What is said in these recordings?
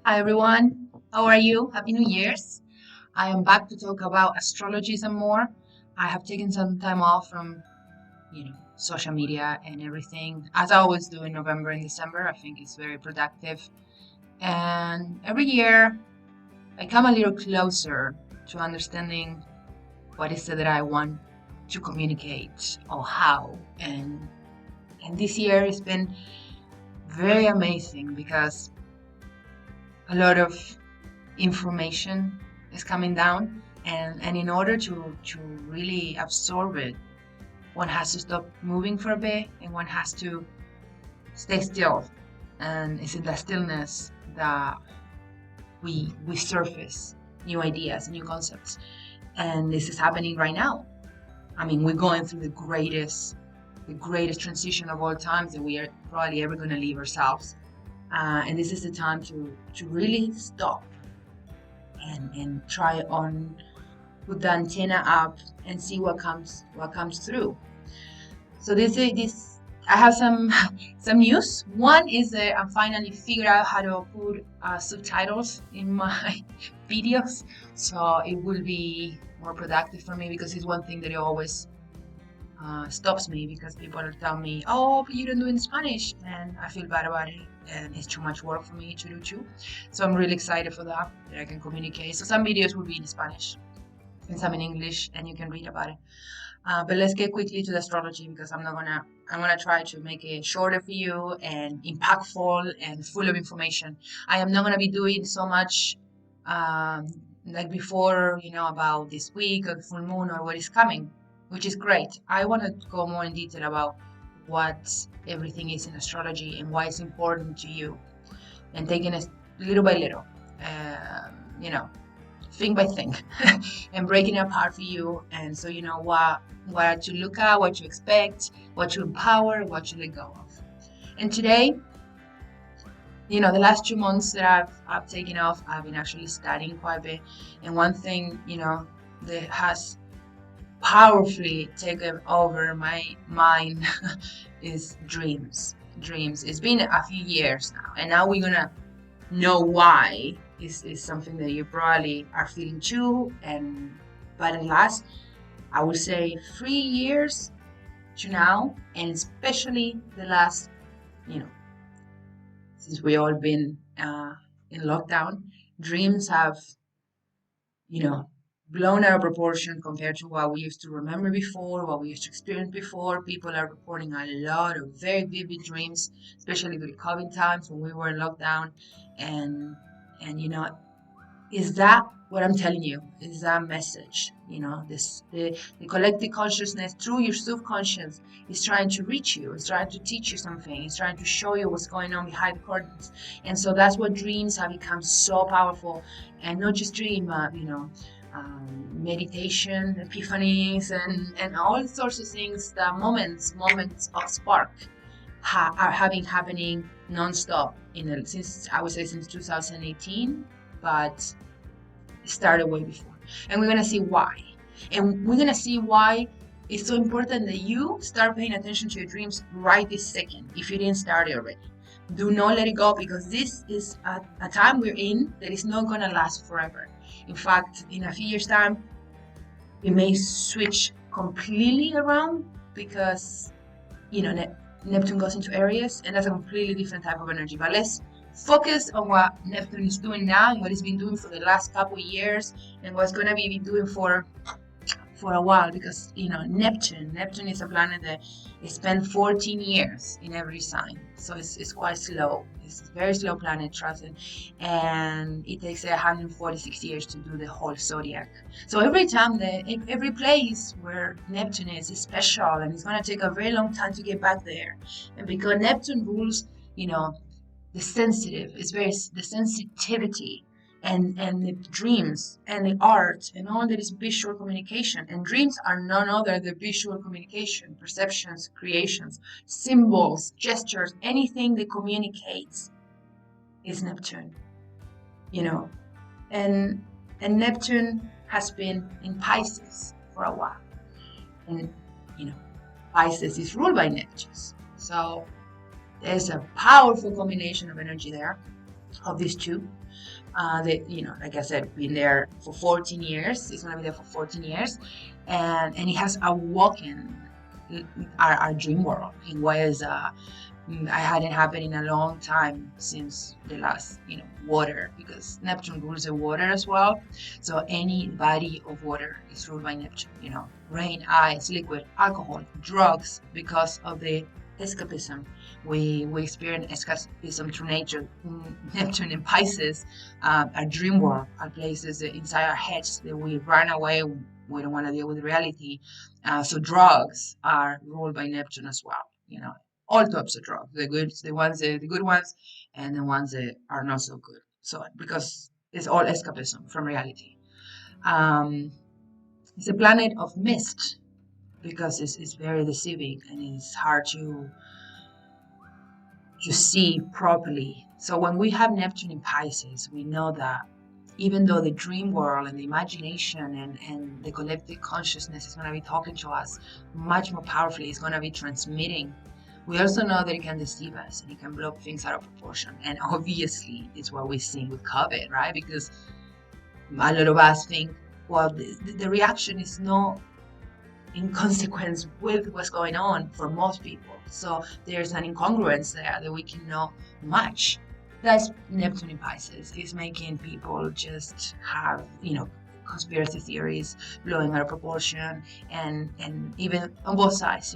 Hi everyone, how are you? Happy New Year's. I am back to talk about astrology some more. I have taken some time off from, social media and everything, as I always do in November and December. I think it's very productive. And every year I come a little closer to understanding what is it that I want to communicate or how. And this year has been very amazing because a lot of information is coming down, and in order to really absorb it, one has to stop moving for a bit and one has to stay still, and it's in that stillness that we surface new ideas, new concepts. And this is happening right now. I mean, we're going through the greatest transition of all times that we are probably ever going to leave ourselves, and this is the time to really stop and try on put the antenna up and see what comes through. So this I have some some news. One is that I finally figured out how to put subtitles in my videos, so it will be more productive for me because it's one thing that it always stops me because people tell me, "Oh, but you don't do it in Spanish," and I feel bad about it, and it's too much work for me to do too. So I'm really excited for that I can communicate. So some videos will be in Spanish and some in English, and you can read about it. But let's get quickly to the astrology because I'm gonna try to make it shorter for you and impactful and full of information. I am not gonna be doing so much um, like before, about this week or the full moon or what is coming, which is great. I want to go more in detail about what everything is in astrology and why it's important to you, and taking it little by little, um, you know, thing by thing, and breaking it apart for you, and so you know what to look at, what to expect, what to empower, what to let go of. And today, the last 2 months that I've taken off, I've been actually studying quite a bit, and one thing that has powerfully taken over my mind is dreams. Dreams. It's been a few years now, and now we're gonna know why is something that you probably are feeling too. And but in the last, I would say 3 years to now, and especially the last, you know, since we all been in lockdown, dreams have, you know, blown out of proportion compared to what we used to remember before, what we used to experience before. People are reporting a lot of very vivid dreams, especially during COVID times when we were in lockdown. And is that what I'm telling you? Is that message? The collective consciousness through your subconscious is trying to reach you. It's trying to teach you something. It's trying to show you what's going on behind the curtains. And so that's what dreams have become so powerful. And not just dream, meditation, epiphanies, and all sorts of things. The moments of spark are having happening nonstop since I would say since 2018, but it started way before. And we're gonna see why. And we're gonna see why it's so important that you start paying attention to your dreams right this second, if you didn't start it already. Do not let it go because this is a time we're in that is not gonna last forever. In fact, in a few years' time, it may switch completely around because Neptune goes into Aries, and that's a completely different type of energy. But let's focus on what Neptune is doing now and what it's been doing for the last couple of years and what's going to be doing for a while, because Neptune is a planet that spent 14 years in every sign, so it's quite slow. It's a very slow planet, trust it, and it takes 146 years to do the whole zodiac. So every place where Neptune is special, and it's going to take a very long time to get back there. And because Neptune rules, the sensitivity and the dreams and the art and all that is visual communication. And dreams are none other than visual communication, perceptions, creations, symbols, gestures, anything that communicates is Neptune, you know. And Neptune has been in Pisces for a while. And Pisces is ruled by Neptune. So there's a powerful combination of energy there. of these two. Like I said, been there for 14 years. It's gonna be there for 14 years, and it has awoken our dream world in ways I hadn't happened in a long time since the last, water, because Neptune rules the water as well. So any body of water is ruled by Neptune. Rain, ice, liquid, alcohol, drugs, because of the escapism. We experience escapism through nature. Neptune in Pisces, our dream world, our places inside our heads that we run away. We don't want to deal with reality. So drugs are ruled by Neptune as well. All types of drugs, the good ones, and the ones that are not so good. So because it's all escapism from reality. It's a planet of mist because it's very deceiving and it's hard to see properly. So when we have Neptune in Pisces, we know that even though the dream world and the imagination and the collective consciousness is going to be talking to us much more powerfully, it's going to be transmitting. We also know that it can deceive us and it can blow things out of proportion. And obviously, it's what we've seen with COVID, right? Because a lot of us think, well, the reaction is not in consequence with what's going on for most people. So there's an incongruence there that we cannot match. That's Neptune in Pisces. It's making people just have, conspiracy theories blowing out of proportion, and even on both sides,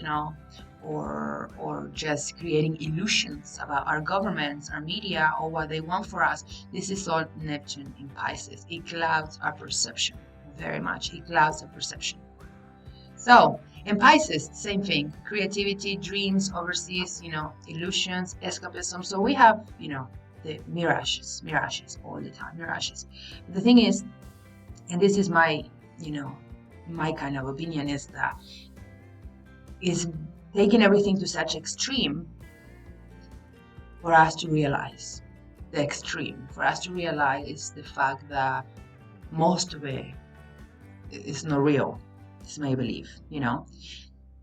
or just creating illusions about our governments, our media, or what they want for us. This is all Neptune in Pisces. It clouds our perception very much. It clouds our perception. So in Pisces, same thing. Creativity, dreams, overseas, illusions, escapism. So we have, the mirages all the time, mirages. The thing is, and this is my kind of opinion, is that is taking everything to such extreme for us to realize the extreme, for us to realize the fact that most of it is not real. It's make believe,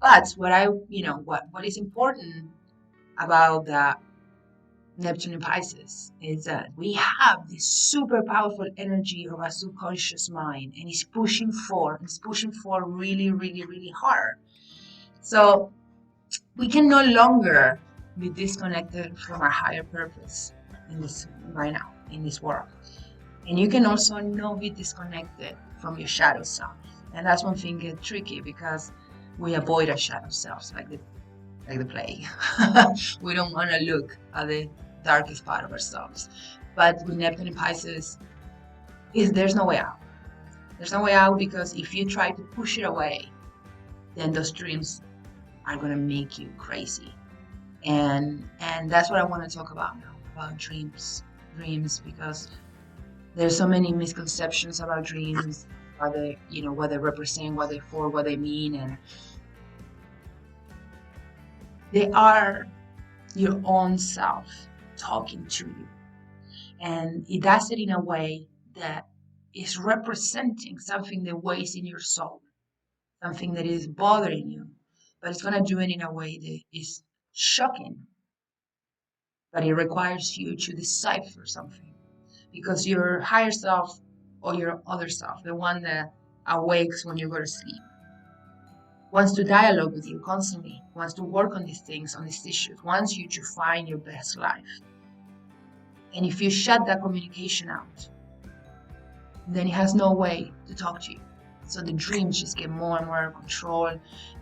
But what is important about the Neptune in Pisces is that we have this super powerful energy of our subconscious mind, and it's pushing for really, really, really hard. So we can no longer be disconnected from our higher purpose in this world. And you can also not be disconnected from your shadow self. And that's one thing gets tricky because we avoid our shadow selves like the plague. We don't want to look at the darkest part of ourselves. But with Neptune in Pisces, there's no way out. There's no way out, because if you try to push it away, then those dreams are going to make you crazy. And that's what I want to talk about now, about dreams, because there's so many misconceptions about dreams, what they represent, what they for, what they mean, and they are your own self talking to you. And it does it in a way that is representing something that weighs in your soul, something that is bothering you, but it's going to do it in a way that is shocking. But it requires you to decipher something, because your higher self or your other self, the one that awakes when you go to sleep, wants to dialogue with you constantly, wants to work on these things, on these issues, wants you to find your best life. And if you shut that communication out, then it has no way to talk to you. So the dreams just get more and more control,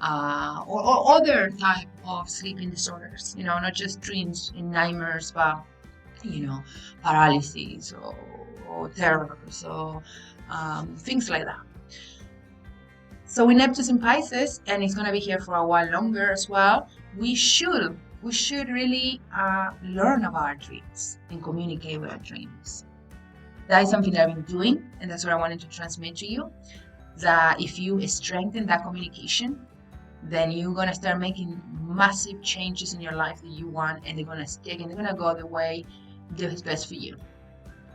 or other type of sleeping disorders, not just dreams in nightmares, but, paralysis or terrors or things like that. So with Neptune in Pisces, and it's going to be here for a while longer as well, we should really learn about our dreams and communicate with our dreams. That is something that I've been doing, and that's what I wanted to transmit to you. That if you strengthen that communication, then you're going to start making massive changes in your life that you want, and they're going to stick, and they're going to go the way that's best for you.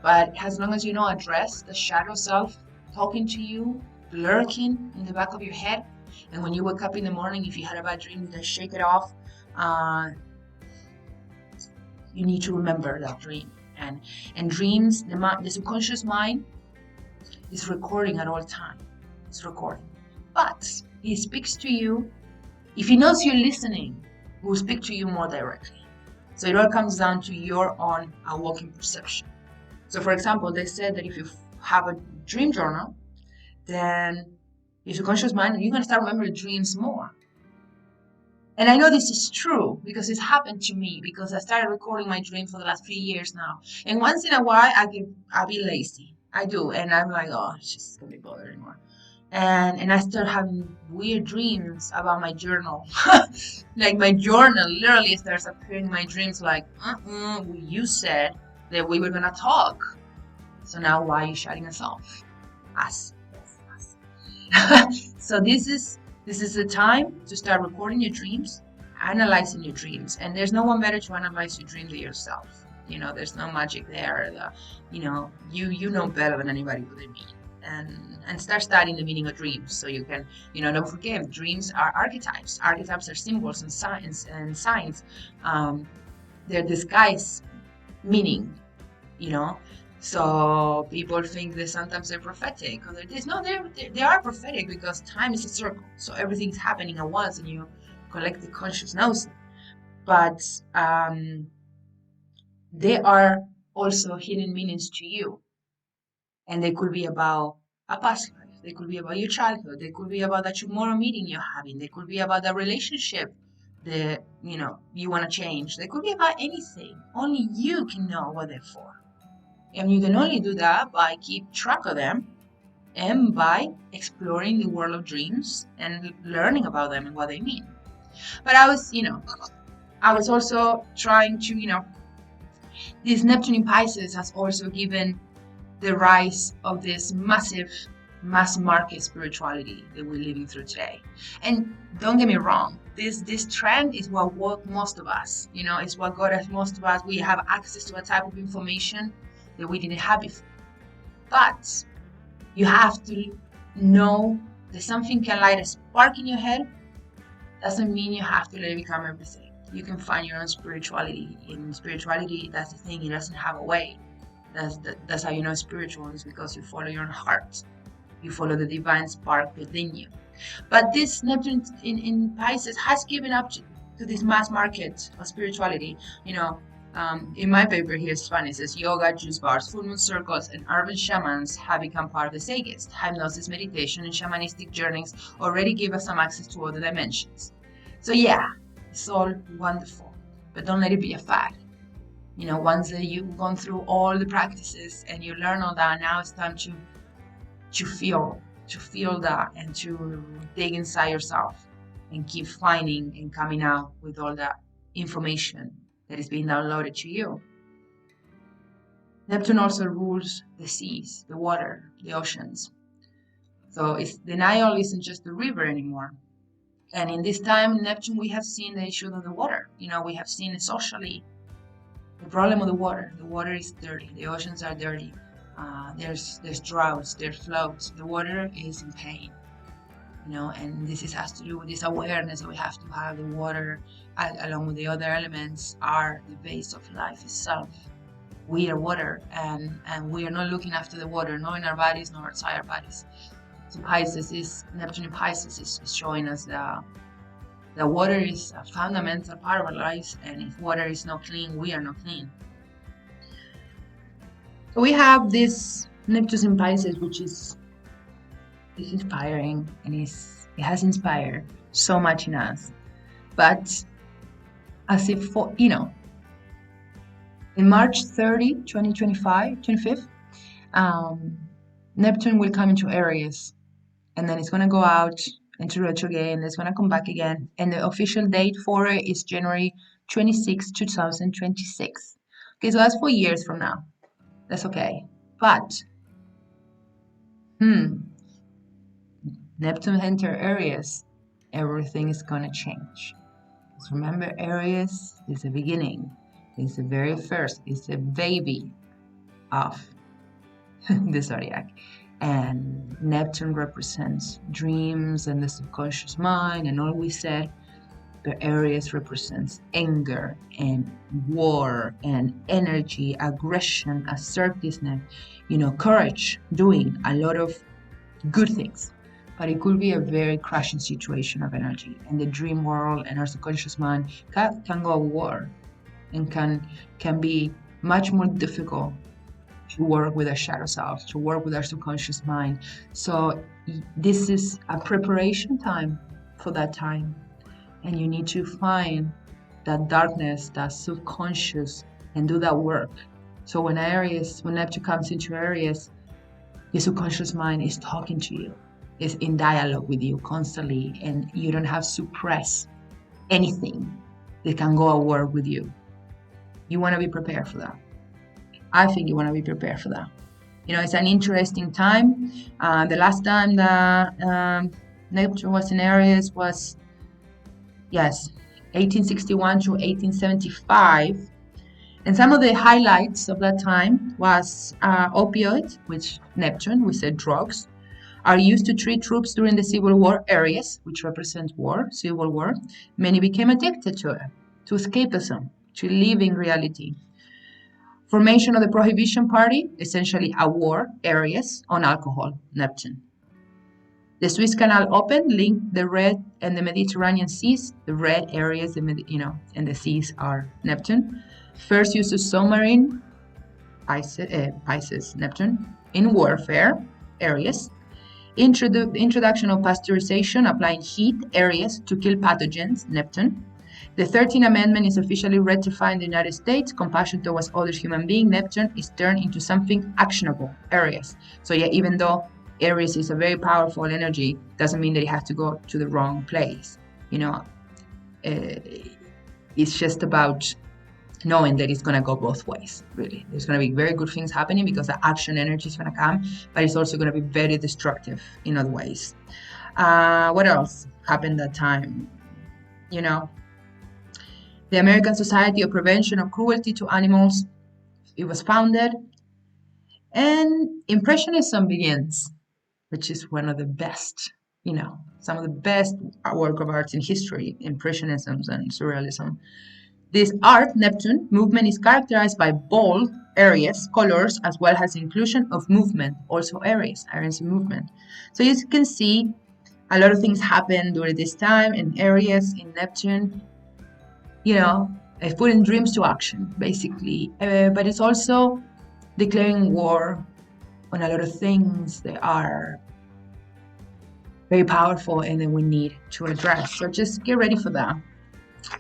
But as long as you don't address the shadow self talking to you, lurking in the back of your head, and when you wake up in the morning, if you had a bad dream, you can shake it off. You need to remember that dream. And dreams, the subconscious mind is recording at all time. It's recording. But he speaks to you. If he knows you're listening, he will speak to you more directly. So it all comes down to your own awakened perception. So for example, they said that if you have a dream journal, then your subconscious mind, you're going to start remembering dreams more. And I know this is true because it's happened to me, because I started recording my dreams for the last 3 years now. And once in a while, I'll be lazy. I do. And I'm like, oh, it's just going to be bothered anymore. And I start having weird dreams about my journal. Like my journal literally starts appearing in my dreams like, you said that we were going to talk. So now why are you shutting us off? Us. So this is the time to start recording your dreams, analyzing your dreams, and there's no one better to analyze your dreams than yourself. There's no magic there. You know better than anybody what they mean, and start studying the meaning of dreams so you can, don't forget, dreams are archetypes. Archetypes are symbols and signs. They're disguised meaning, So people think that sometimes they're prophetic, or they're this. No, they are prophetic because time is a circle. So everything's happening at once, and you collect the conscious knows. But they are also hidden meanings to you, and they could be about a past life. They could be about your childhood. They could be about that tomorrow meeting you're having. They could be about that relationship that you want to change. They could be about anything. Only you can know what they're for. And you can only do that by keep track of them and by exploring the world of dreams and learning about them and what they mean. But I was also trying to, this Neptune in Pisces has also given the rise of this massive mass market spirituality that we're living through today. And don't get me wrong, this trend is what worked most of us. It's what got us most of us. We have access to a type of information that we didn't have before. But you have to know that something can light a spark in your head. Doesn't mean you have to let it become everything. You can find your own spirituality. In spirituality, that's the thing, it doesn't have a way. That's how you know spiritual, is because you follow your own heart. You follow the divine spark within you. But this Neptune in Pisces has given up to this mass market of spirituality. In my paper here, it's funny. It says yoga, juice bars, full moon circles, and urban shamans have become part of the zeitgeist. Hypnosis, meditation, and shamanistic journeys already give us some access to other dimensions. So yeah, it's all wonderful, but don't let it be a fad. Once that you've gone through all the practices and you learn all that, now it's time to feel that and to dig inside yourself and keep finding and coming out with all that information that is being downloaded to you. Neptune also rules the seas, the water, the oceans. So the Nile isn't just a river anymore. And in this time in Neptune, we have seen the issue of the water. We have seen it socially. The problem of the water. The water is dirty. The oceans are dirty. There's droughts. There's floods. The water is in pain. And this has to do with this awareness that we have to have. The water, along with the other elements, are the base of life itself. We are water, and we are not looking after the water, nor in our bodies, nor outside our bodies. So Neptune in Pisces is showing us that the water is a fundamental part of our lives, and if water is not clean, we are not clean. So we have this Neptune in Pisces, which is inspiring, and it has inspired so much in us. But as if in March 30, 25th, Neptune will come into Aries, and then it's going to go out into retrograde, and it's going to come back again. And the official date for it is January 26, 2026. Okay, so that's 4 years from now. That's okay. But Neptune enter Aries, everything is going to change. Because remember, Aries is the beginning. It's the very first. It's the baby of the zodiac. And Neptune represents dreams and the subconscious mind and all we said. but Aries represents anger and war and energy, aggression, assertiveness, courage, doing a lot of good things. But it could be a very crashing situation of energy, and the dream world and our subconscious mind can go to war, and can be much more difficult to work with our shadow self, to work with our subconscious mind. So this is a preparation time for that time, and you need to find that darkness, that subconscious, and do that work. So when Neptune comes into Aries, your subconscious mind is talking to you, is in dialogue with you constantly, and you don't have to suppress anything that can go at war with you. You want to be prepared for that. I think you want to be prepared for that. It's an interesting time. The last time that Neptune was in Aries was, 1861 to 1875. And some of the highlights of that time was opioids, which Neptune, we said drugs, are used to treat troops during the Civil War. Aries, which represents war, Civil War. Many became addicted to it, to escapism, to living reality. Formation of the Prohibition Party, essentially a war, Aries, on alcohol, Neptune. The Suez Canal opened, linked the Red and the Mediterranean seas. The red areas, and the seas are Neptune. First use of submarine, Pisces, Neptune. In warfare, Aries. Introduction of pasteurization, applying heat, Aries, to kill pathogens, Neptune. The 13th Amendment is officially ratified in the United States. Compassion towards other human beings, Neptune, is turned into something actionable, Aries. So even though Aries is a very powerful energy, doesn't mean that you have to go to the wrong place. It's just about knowing that it's going to go both ways, really. There's going to be very good things happening because the action energy is going to come, but it's also going to be very destructive in other ways. What else happened that time? The American Society of Prevention of Cruelty to Animals, it was founded. And Impressionism begins, which is one of the best, some of the best work of arts in history, Impressionism and Surrealism. This art, Neptune, movement is characterized by bold, Aries colors, as well as inclusion of movement, also Aries movement. So you can see a lot of things happen during this time in Aries, in Neptune, putting dreams to action, basically. But it's also declaring war on a lot of things that are very powerful and that we need to address. So just get ready for that,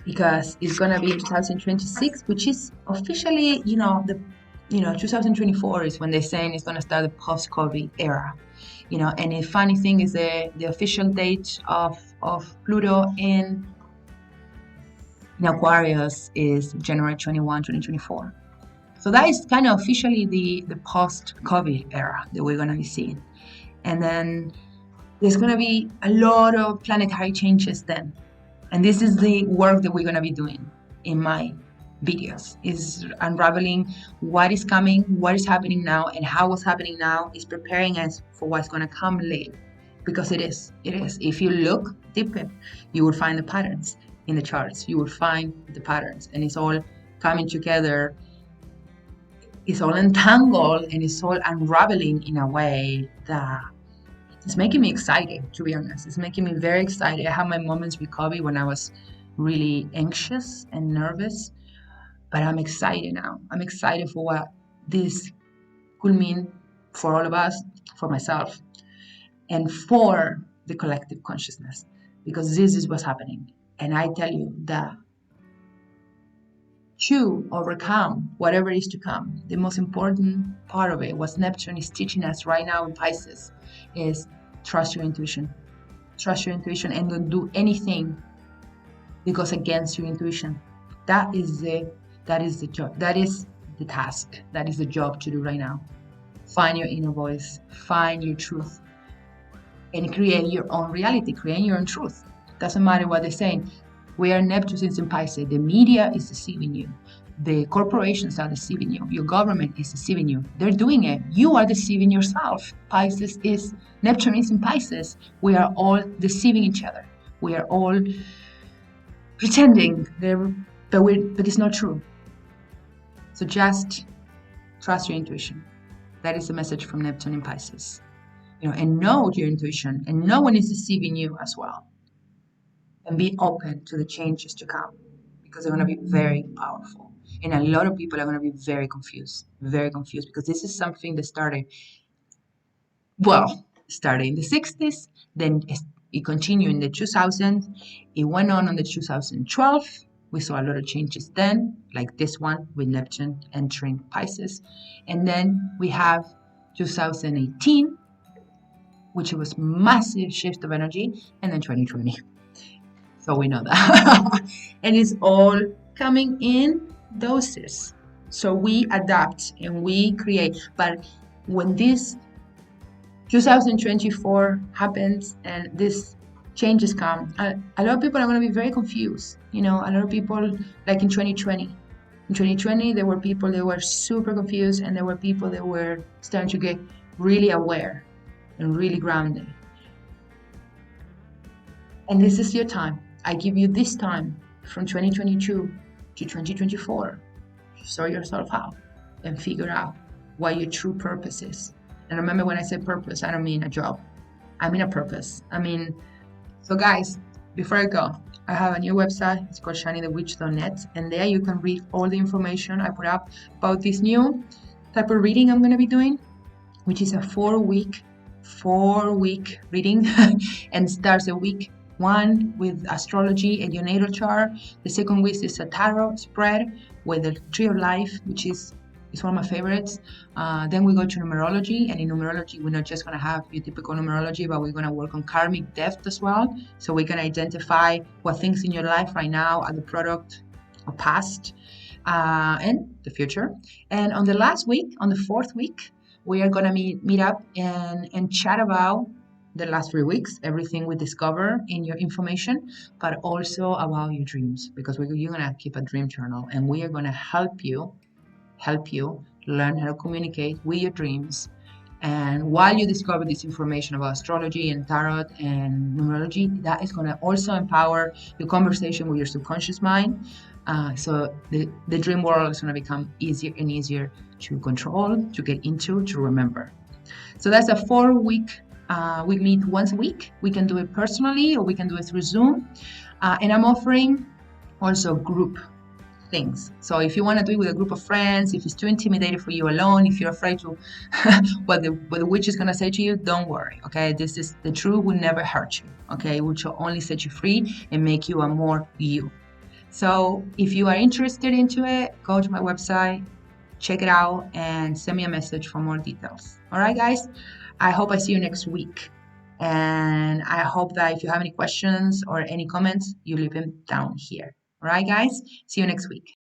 because it's going to be 2026, which is officially, 2024 is when they're saying it's going to start the post-COVID era. And the funny thing is the official date of Pluto in Aquarius is January 21, 2024. So that is kind of officially the post-COVID era that we're going to be seeing. And then there's going to be a lot of planetary changes then. And this is the work that we're going to be doing in my videos, is unraveling what is coming, what is happening now, and how what's happening now is preparing us for what's going to come later. Because it is. If you look deeper, you will find the patterns in the charts. You will find the patterns, and it's all coming together. It's all entangled, and it's all unraveling in a way that it's making me excited, to be honest. It's making me very excited. I had my moments with COVID when I was really anxious and nervous, but I'm excited now. I'm excited for what this could mean for all of us, for myself, and for the collective consciousness, because this is what's happening. And I tell you that to overcome whatever is to come, the most important part of it, what Neptune is teaching us right now in Pisces, is trust your intuition. Trust your intuition and don't do anything that goes against your intuition. That is the job. That is the task. That is the job to do right now. Find your inner voice. Find your truth. And create your own reality. Create your own truth. Doesn't matter what they're saying. We are Neptunes in Pisces. The media is deceiving you. The corporations are deceiving you. Your government is deceiving you. They're doing it. You are deceiving yourself. Neptune is in Pisces. We are all deceiving each other. We are all pretending, but it's not true. So just trust your intuition. That is the message from Neptune in Pisces. And know your intuition, and no one is deceiving you as well. And be open to the changes to come, because they're going to be very powerful. And a lot of people are going to be very confused, because this is something that started in the 60s, then it continued in the 2000s, it went on the 2012. We saw a lot of changes then, like this one with Neptune entering Pisces. And then we have 2018, which was massive shift of energy, and then 2020. So we know that. And it's all coming in doses. So we adapt and we create. But when this 2024 happens and these changes come, a lot of people are going to be very confused. A lot of people, like in 2020. In 2020, there were people that were super confused, and there were people that were starting to get really aware and really grounded. And this is your time. I give you this time from 2022 to 2024 to sort yourself out and figure out what your true purpose is. And remember, when I say purpose, I don't mean a job. I mean a purpose. So guys, before I go, I have a new website. It's called shinythewitch.net, and there you can read all the information I put up about this new type of reading I'm going to be doing, which is a 4-week reading and starts a week 1 with astrology and your natal chart. The second week is a tarot spread with the tree of life, which is one of my favorites. Then we go to numerology, and in numerology, we're not just going to have your typical numerology, but we're going to work on karmic depth as well. So we can identify what things in your life right now are the product of past and the future. And on the last week, on the 4th week, we are going to meet up and chat about the last 3 weeks, everything we discover in your information, but also about your dreams, because you're going to keep a dream journal, and we are going to help you learn how to communicate with your dreams. And while you discover this information about astrology and tarot and numerology, that is going to also empower your conversation with your subconscious mind. So the dream world is going to become easier and easier to control, to get into, to remember. So that's a 4-week. We meet once a week. We can do it personally, or we can do it through Zoom. And I'm offering also group things. So if you want to do it with a group of friends, if it's too intimidating for you alone, if you're afraid to what the witch is going to say to you, don't worry. Okay, this is the truth will never hurt you. Okay, which will only set you free and make you a more you. So if you are interested into it, go to my website, check it out, and send me a message for more details. All right, guys, I hope I see you next week. And I hope that if you have any questions or any comments, you leave them down here. All right, guys, see you next week.